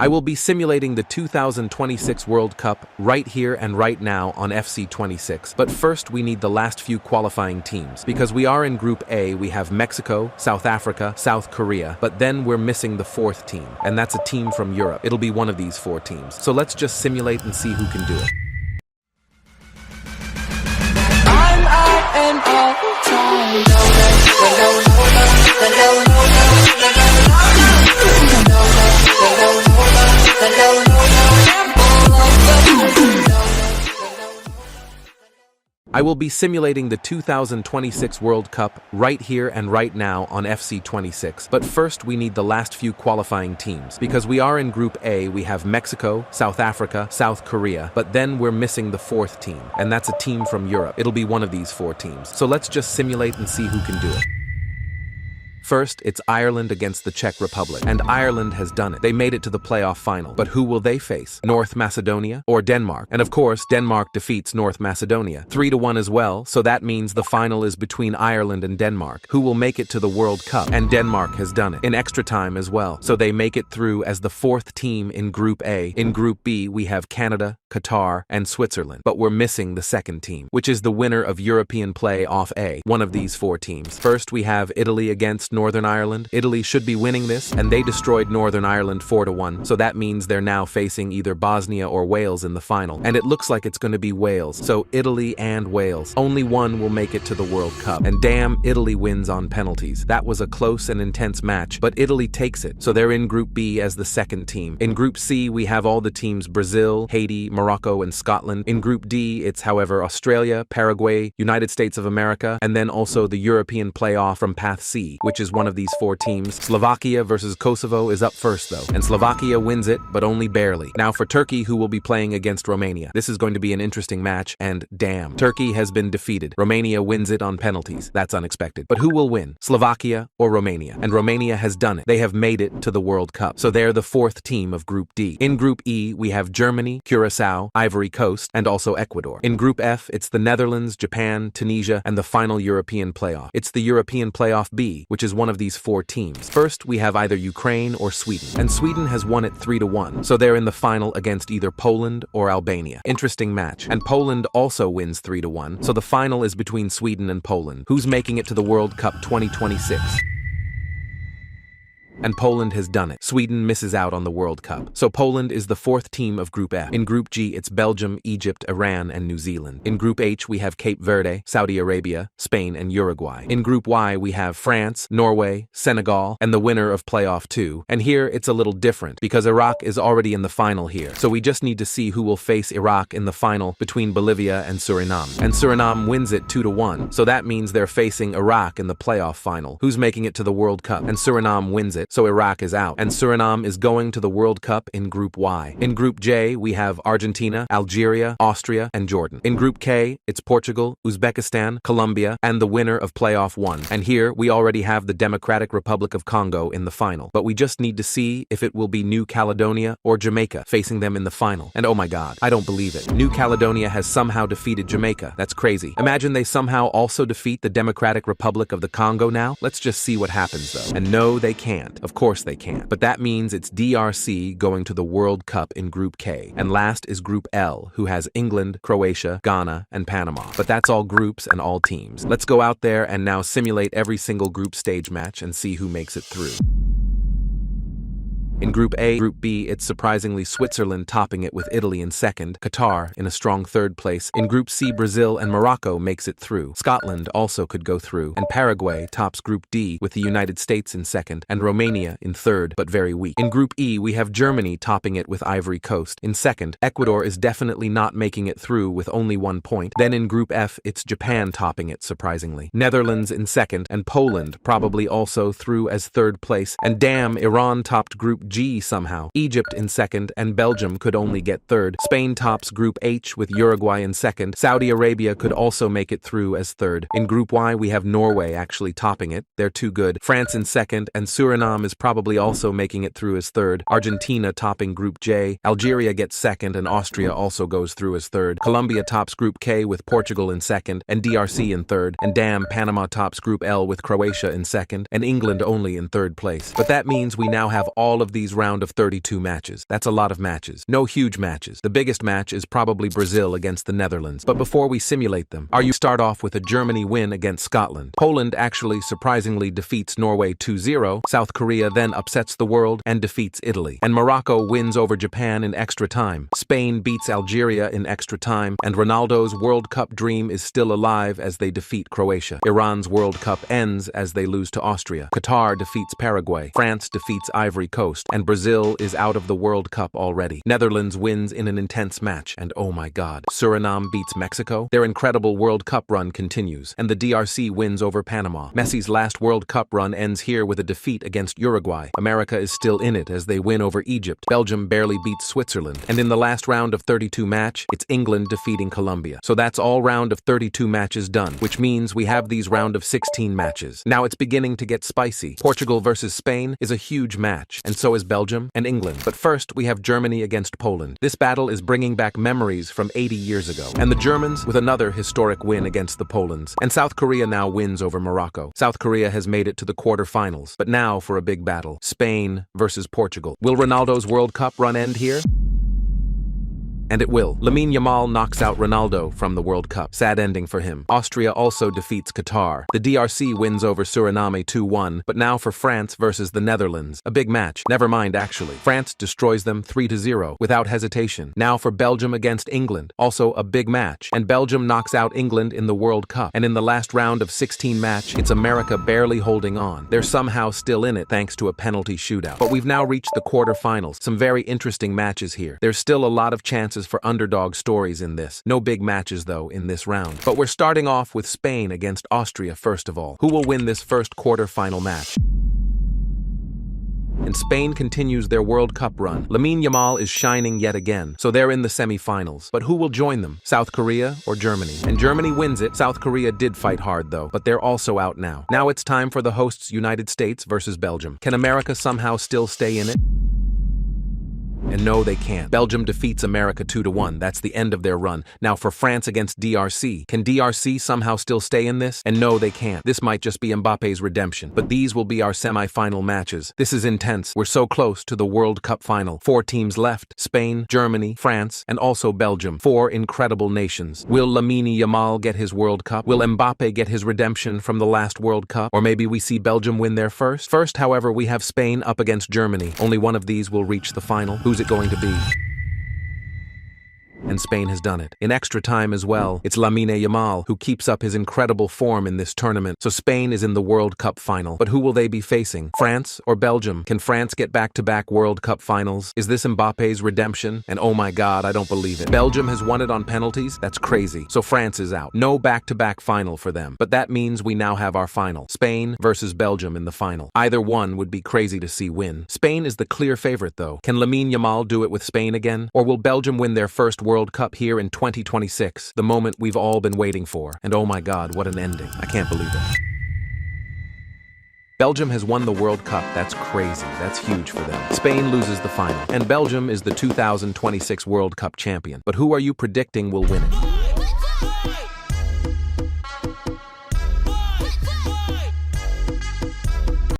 I will be simulating the 2026 World Cup right here and right now on FC26. But first we need the last few qualifying teams. Because we are in Group A, we have Mexico, South Africa, South Korea, but then we're missing the fourth team, and that's a team from Europe. It'll be one of these four teams. So let's just simulate and see who can do it. I will be simulating the 2026 World Cup right here and right now on FC26. But first we need the last few qualifying teams. Because we are in Group A, we have Mexico, South Africa, South Korea, but then we're missing the fourth team, and that's a team from Europe. It'll be one of these four teams. So let's just simulate and see who can do it. First, it's Ireland against the Czech Republic, and Ireland has done it. They made it to the playoff final. But who will they face? North Macedonia or Denmark? And of course, Denmark defeats North Macedonia 3-1 as well, so that means the final is between Ireland and Denmark. Who will make it to the World Cup? And Denmark has done it in extra time as well, so they make it through as the fourth team in Group A. In Group B, we have Canada, Qatar, and Switzerland, but we're missing the second team, which is the winner of European Play-Off A, one of these four teams. First, we have Italy against Northern Ireland. Italy should be winning this, and they destroyed Northern Ireland 4-1, so that means they're now facing either Bosnia or Wales in the final, and it looks like it's going to be Wales, so Italy and Wales. Only one will make it to the World Cup, and damn, Italy wins on penalties. That was a close and intense match, but Italy takes it, so they're in Group B as the second team. In Group C, we have all the teams Brazil, Haiti, Morocco, and Scotland. In Group D, it's however Australia, Paraguay, United States of America, and then also the European Play-Off from Path C, which is one of these four teams. Slovakia versus Kosovo is up first though, and Slovakia wins it, but only barely. Now for Turkey, who will be playing against Romania. This is going to be an interesting match, and damn, Turkey has been defeated. Romania wins it on penalties. That's unexpected. But who will win? Slovakia or Romania? And Romania has done it. They have made it to the World Cup, so they're the fourth team of Group D. In Group E, we have Germany, Curacao, Ivory Coast, and also Ecuador. In Group F, it's the Netherlands, Japan, Tunisia, and the final European playoff. It's the European Playoff B, which is one of these four teams. First, we have either Ukraine or Sweden, and Sweden has won it 3-1, so they're in the final against either Poland or Albania. Interesting match, and Poland also wins 3-1, so the final is between Sweden and Poland. Who's making it to the World Cup 2026? And Poland has done it. Sweden misses out on the World Cup. So Poland is the fourth team of Group F. In Group G, it's Belgium, Egypt, Iran, and New Zealand. In Group H, we have Cape Verde, Saudi Arabia, Spain, and Uruguay. In Group Y, we have France, Norway, Senegal, and the winner of Playoff 2. And here, it's a little different, because Iraq is already in the final here. So we just need to see who will face Iraq in the final between Bolivia and Suriname. And Suriname wins it 2-1, so that means they're facing Iraq in the playoff final. Who's making it to the World Cup? And Suriname wins it, so Iraq is out, and Suriname is going to the World Cup in Group Y. In Group J, we have Argentina, Algeria, Austria, and Jordan. In Group K, it's Portugal, Uzbekistan, Colombia, and the winner of Playoff 1. And here, we already have the Democratic Republic of Congo in the final. But we just need to see if it will be New Caledonia or Jamaica facing them in the final. And oh my god, I don't believe it. New Caledonia has somehow defeated Jamaica. That's crazy. Imagine they somehow also defeat the Democratic Republic of the Congo now? Let's just see what happens though. And no, they can't. Of course they can't. But that means it's DRC going to the World Cup in Group K. And last is Group L, who has England, Croatia, Ghana, and Panama. But that's all groups and all teams. Let's go out there and now simulate every single group stage match and see who makes it through. In Group A, Group B, it's surprisingly Switzerland topping it with Italy in second, Qatar in a strong third place. In Group C, Brazil and Morocco makes it through. Scotland also could go through, and Paraguay tops Group D with the United States in second, and Romania in third, but very weak. In Group E, we have Germany topping it with Ivory Coast. In second, Ecuador is definitely not making it through with only 1 point. Then in Group F, it's Japan topping it surprisingly. Netherlands in second, and Poland probably also through as third place. And damn, Iran topped Group G somehow. Egypt in second, and Belgium could only get third. Spain tops Group H with Uruguay in second. Saudi Arabia could also make it through as third. In Group Y, we have Norway actually topping it. They're too good. France in second, and Suriname is probably also making it through as third. Argentina topping Group J. Algeria gets second, and Austria also goes through as third. Colombia tops Group K with Portugal in second, and DRC in third. And damn, Panama tops Group L with Croatia in second, and England only in third place. But that means we now have all of these round of 32 matches. That's a lot of matches. No huge matches. The biggest match is probably Brazil against the Netherlands. But before we simulate them, you start off with a Germany win against Scotland. Poland actually surprisingly defeats Norway 2-0. South Korea then upsets the world and defeats Italy. And Morocco wins over Japan in extra time. Spain beats Algeria in extra time. And Ronaldo's World Cup dream is still alive as they defeat Croatia. Iran's World Cup ends as they lose to Austria. Qatar defeats Paraguay. France defeats Ivory Coast. And Brazil is out of the World Cup already. Netherlands wins in an intense match. And oh my god, Suriname beats Mexico. Their incredible World Cup run continues. And the DRC wins over Panama. Messi's last World Cup run ends here with a defeat against Uruguay. America is still in it as they win over Egypt. Belgium barely beats Switzerland. And in the last round of 32 match, it's England defeating Colombia. So that's all round of 32 matches done, which means we have these round of 16 matches. Now it's beginning to get spicy. Portugal versus Spain is a huge match, and so is Belgium and England. But first, we have Germany against Poland. This battle is bringing back memories from 80 years ago. And the Germans with another historic win against the Polands. And South Korea now wins over Morocco. South Korea has made it to the quarterfinals. But now for a big battle. Spain versus Portugal. Will Ronaldo's World Cup run end here? And it will. Lamine Yamal knocks out Ronaldo from the World Cup. Sad ending for him. Austria also defeats Qatar. The DRC wins over Suriname 2-1, but now for France versus the Netherlands. A big match. Never mind, actually. France destroys them 3-0 without hesitation. Now for Belgium against England. Also a big match. And Belgium knocks out England in the World Cup. And in the last round of 16 match, it's America barely holding on. They're somehow still in it thanks to a penalty shootout. But we've now reached the quarterfinals. Some very interesting matches here. There's still a lot of chances for underdog stories in this. No big matches, though, in this round. But we're starting off with Spain against Austria first of all. Who will win this first quarter-final match? And Spain continues their World Cup run. Lamine Yamal is shining yet again, so they're in the semi-finals. But who will join them? South Korea or Germany? And Germany wins it. South Korea did fight hard, though, but they're also out now. Now it's time for the hosts United States versus Belgium. Can America somehow still stay in it? And no, they can't. Belgium defeats America 2-1. That's the end of their run. Now for France against DRC. Can DRC somehow still stay in this? And no, they can't. This might just be Mbappe's redemption. But these will be our semi-final matches. This is intense. We're so close to the World Cup final. 4 teams left. Spain, Germany, France, and also Belgium. 4 incredible nations. Will Lamine Yamal get his World Cup? Will Mbappe get his redemption from the last World Cup? Or maybe we see Belgium win their first? First, however, we have Spain up against Germany. Only one of these will reach the final. Who's it going to be? And Spain has done it. In extra time as well, it's Lamine Yamal who keeps up his incredible form in this tournament. So Spain is in the World Cup final. But who will they be facing? France or Belgium? Can France get back-to-back World Cup finals? Is this Mbappe's redemption? And oh my god, I don't believe it. Belgium has won it on penalties? That's crazy. So France is out. No back-to-back final for them. But that means we now have our final. Spain versus Belgium in the final. Either one would be crazy to see win. Spain is the clear favorite though. Can Lamine Yamal do it with Spain again? Or will Belgium win their first World Cup here in 2026, the moment we've all been waiting for? And oh my god, what an ending. I can't believe it. Belgium has won the World Cup. That's crazy. That's huge for them. Spain loses the final. And Belgium is the 2026 World Cup champion. But who are you predicting will win it?